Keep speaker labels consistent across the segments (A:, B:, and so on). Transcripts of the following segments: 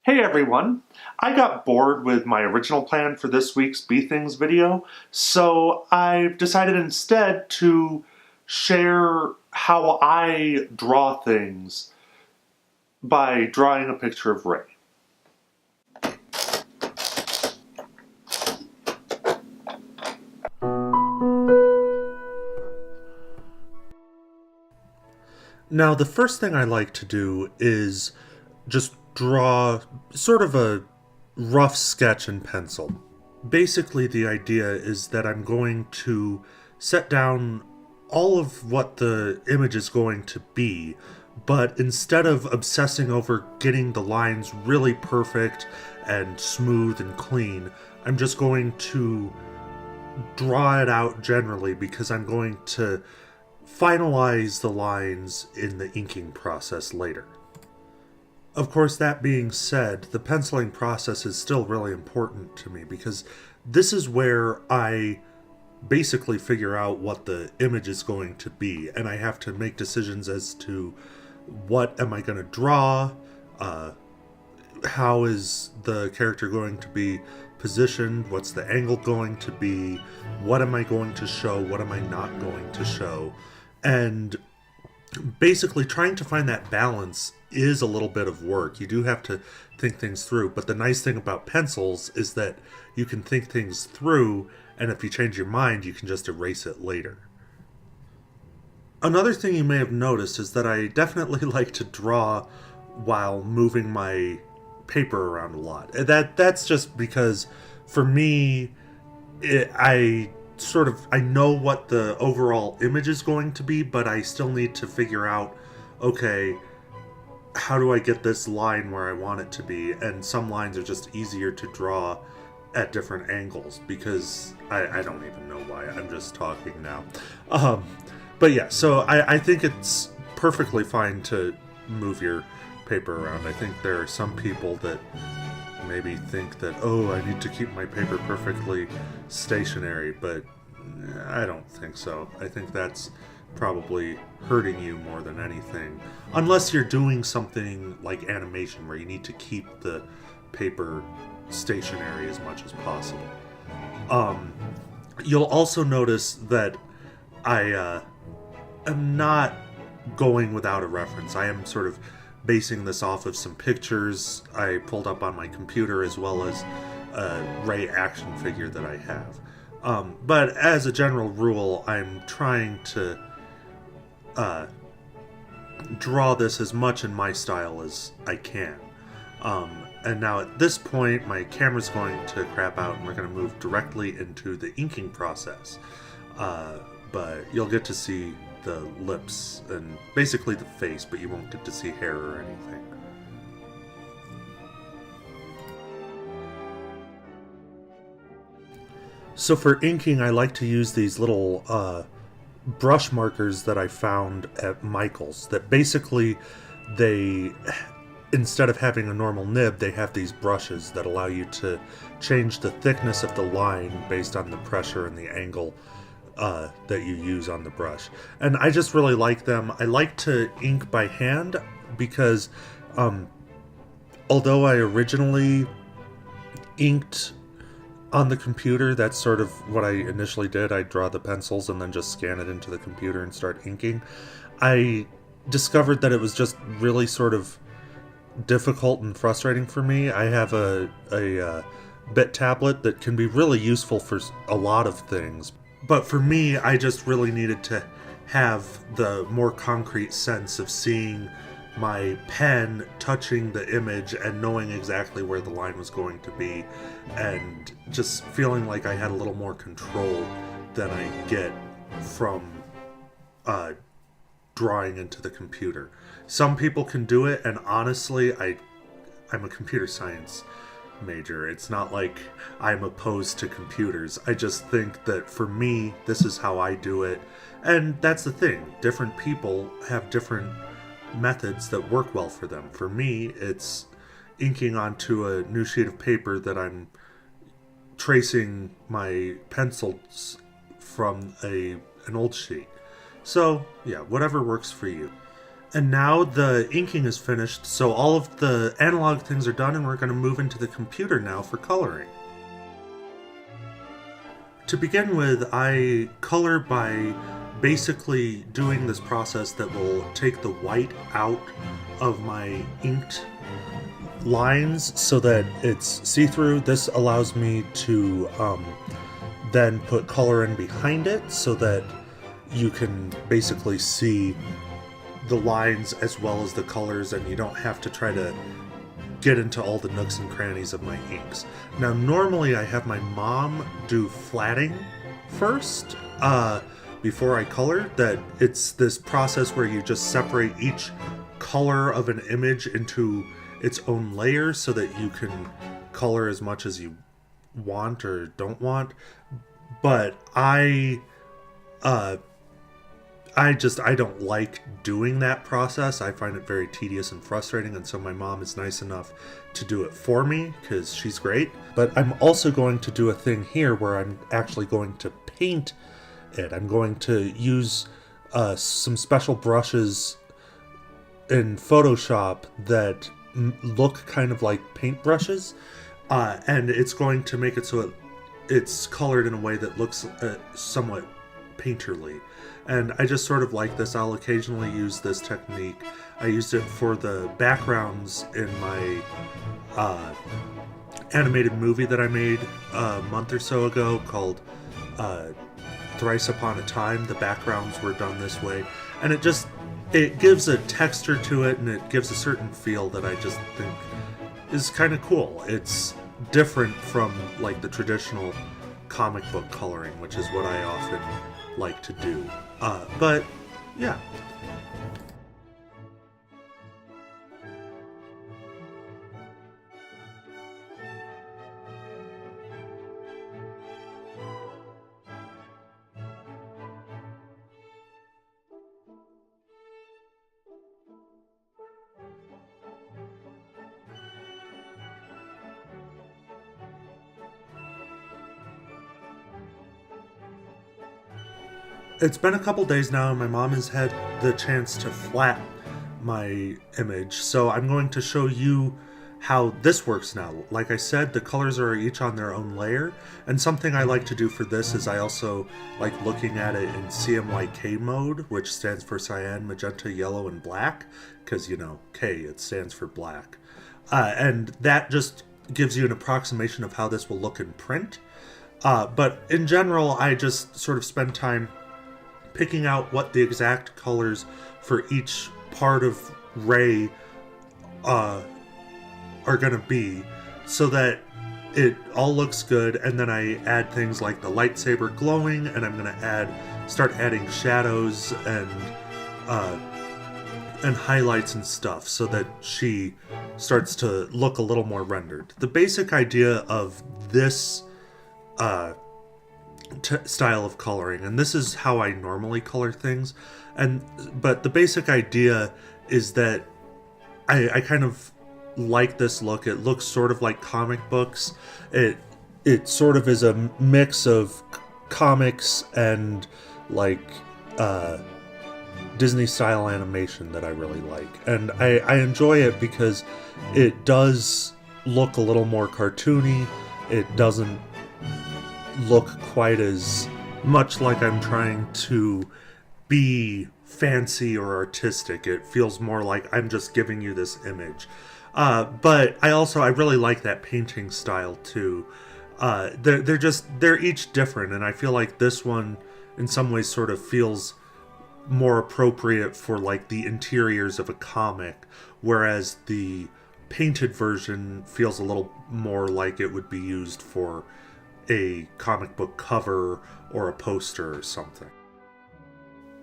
A: Hey everyone! I got bored with my original plan for this week's Bee Things video, so I've decided instead to share how I draw things by drawing a picture of Ray. Now, the first thing I like to do is just draw sort of a rough sketch in pencil. Basically, the idea is that I'm going to set down all of what the image is going to be, but instead of obsessing over getting the lines really perfect and smooth and clean, I'm just going to draw it out generally because I'm going to finalize the lines in the inking process later. Of course, that being said, the penciling process is still really important to me because this is where I basically figure out what the image is going to be, and I have to make decisions as to what am I going to draw, how is the character going to be positioned, what's the angle going to be, what am I going to show, what am I not going to show, and basically trying to find that balance is a little bit of work. You do have to think things through, but the nice thing about pencils is that you can think things through, and if you change your mind, you can just erase it later. Another thing you may have noticed is that I definitely like to draw while moving my paper around a lot. That's just because for me, I know what the overall image is going to be, but I still need to figure out, okay, how do I get this line where I want it to be? And some lines are just easier to draw at different angles because I don't even know why. I'm just talking now. But yeah, so I think it's perfectly fine to move your paper around. I think there are some people that maybe think that, oh, I need to keep my paper perfectly stationary, but I don't think so. I think that's probably hurting you more than anything. Unless you're doing something like animation where you need to keep the paper stationary as much as possible. You'll also notice that I am not going without a reference. I am sort of basing this off of some pictures I pulled up on my computer as well as a Ray action figure that I have. But as a general rule, I'm trying to draw this as much in my style as I can. And now at this point, my camera's going to crap out and we're going to move directly into the inking process. But you'll get to see the lips and basically the face, but you won't get to see hair or anything. So for inking, I like to use these little brush markers that I found at Michael's that basically instead of having a normal nib, they have these brushes that allow you to change the thickness of the line based on the pressure and the angle that you use on the brush. And I just really like them. I like to ink by hand because although I originally inked on the computer, that's sort of what I initially did. I draw the pencils and then just scan it into the computer and start inking. I discovered that it was just really sort of difficult and frustrating for me. I have a bit tablet that can be really useful for a lot of things. But for me, I just really needed to have the more concrete sense of seeing my pen touching the image and knowing exactly where the line was going to be, and just feeling like I had a little more control than I get from drawing into the computer. Some people can do it, and honestly, I'm a computer science major. It's not like I'm opposed to computers. I just think that for me, this is how I do it. And that's the thing. Different people have different methods that work well for them. For me, it's inking onto a new sheet of paper that I'm tracing my pencils from an old sheet. So, yeah, whatever works for you. And now the inking is finished, so all of the analog things are done, and we're going to move into the computer now for coloring. To begin with, I color by basically doing this process that will take the white out of my inked lines so that it's see-through. This allows me to then put color in behind it so that you can basically see the lines as well as the colors, and you don't have to try to get into all the nooks and crannies of my inks. Now, normally I have my mom do flatting first before I color. That it's this process where you just separate each color of an image into its own layer so that you can color as much as you want or don't want. But I don't like doing that process. I find it very tedious and frustrating, and so my mom is nice enough to do it for me because she's great. But I'm also going to do a thing here where I'm actually going to paint it. I'm going to use some special brushes in Photoshop that look kind of like paint brushes, and it's going to make it so it's colored in a way that looks somewhat painterly. And I just sort of like this. I'll occasionally use this technique. I used it for the backgrounds in my animated movie that I made a month or so ago called Thrice Upon a Time. The backgrounds were done this way. And it gives a texture to it, and it gives a certain feel that I just think is kind of cool. It's different from like the traditional comic book coloring, which is what I often like to do. But yeah. It's been a couple days now, and my mom has had the chance to flat my image, so I'm going to show you how this works now. Like I said, the colors are each on their own layer, and something I like to do for this is I also like looking at it in CMYK mode, which stands for cyan, magenta, yellow, and black, because, you know, K, it stands for black. And that just gives you an approximation of how this will look in print. But in general, I just sort of spend time picking out what the exact colors for each part of Ray are going to be so that it all looks good. And then I add things like the lightsaber glowing, and I'm going to start adding shadows and highlights and stuff so that she starts to look a little more rendered. The basic idea of this style of coloring, and this is how I normally color things, but the basic idea is that I kind of like this look. It looks sort of like comic books. It sort of is a mix of comics and like Disney style animation that I really like, and I enjoy it because it does look a little more cartoony. It doesn't look quite as much like I'm trying to be fancy or artistic. It feels more like I'm just giving you this image. But I really like that painting style too. They're each different, and I feel like this one in some ways sort of feels more appropriate for like the interiors of a comic, whereas the painted version feels a little more like it would be used for a comic book cover or a poster or something.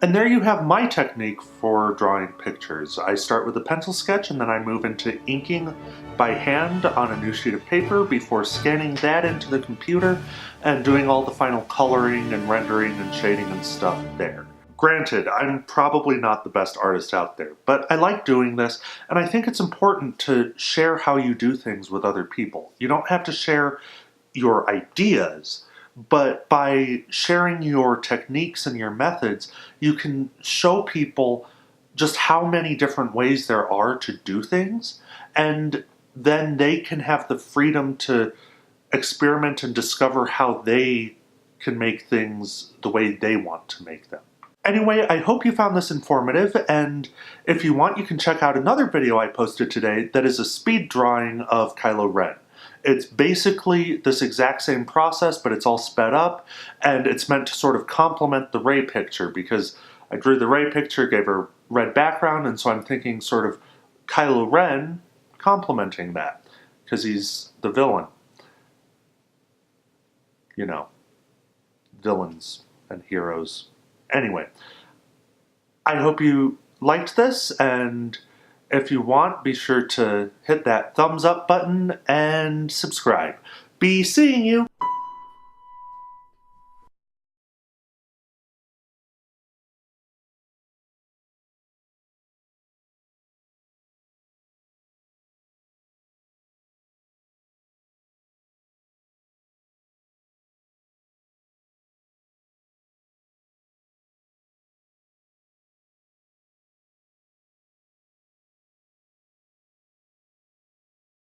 A: And there you have my technique for drawing pictures. I start with a pencil sketch, and then I move into inking by hand on a new sheet of paper before scanning that into the computer and doing all the final coloring and rendering and shading and stuff there. Granted, I'm probably not the best artist out there, but I like doing this, and I think it's important to share how you do things with other people. You don't have to share your ideas, but by sharing your techniques and your methods, you can show people just how many different ways there are to do things, and then they can have the freedom to experiment and discover how they can make things the way they want to make them. Anyway, I hope you found this informative, and if you want, you can check out another video I posted today that is a speed drawing of Kylo Ren. It's basically this exact same process, but it's all sped up, and it's meant to sort of complement the Rey picture, because I drew the Rey picture, gave her red background, and so I'm thinking sort of Kylo Ren complementing that, because he's the villain. You know, villains and heroes. Anyway, I hope you liked this, and if you want, be sure to hit that thumbs up button and subscribe. Be seeing you!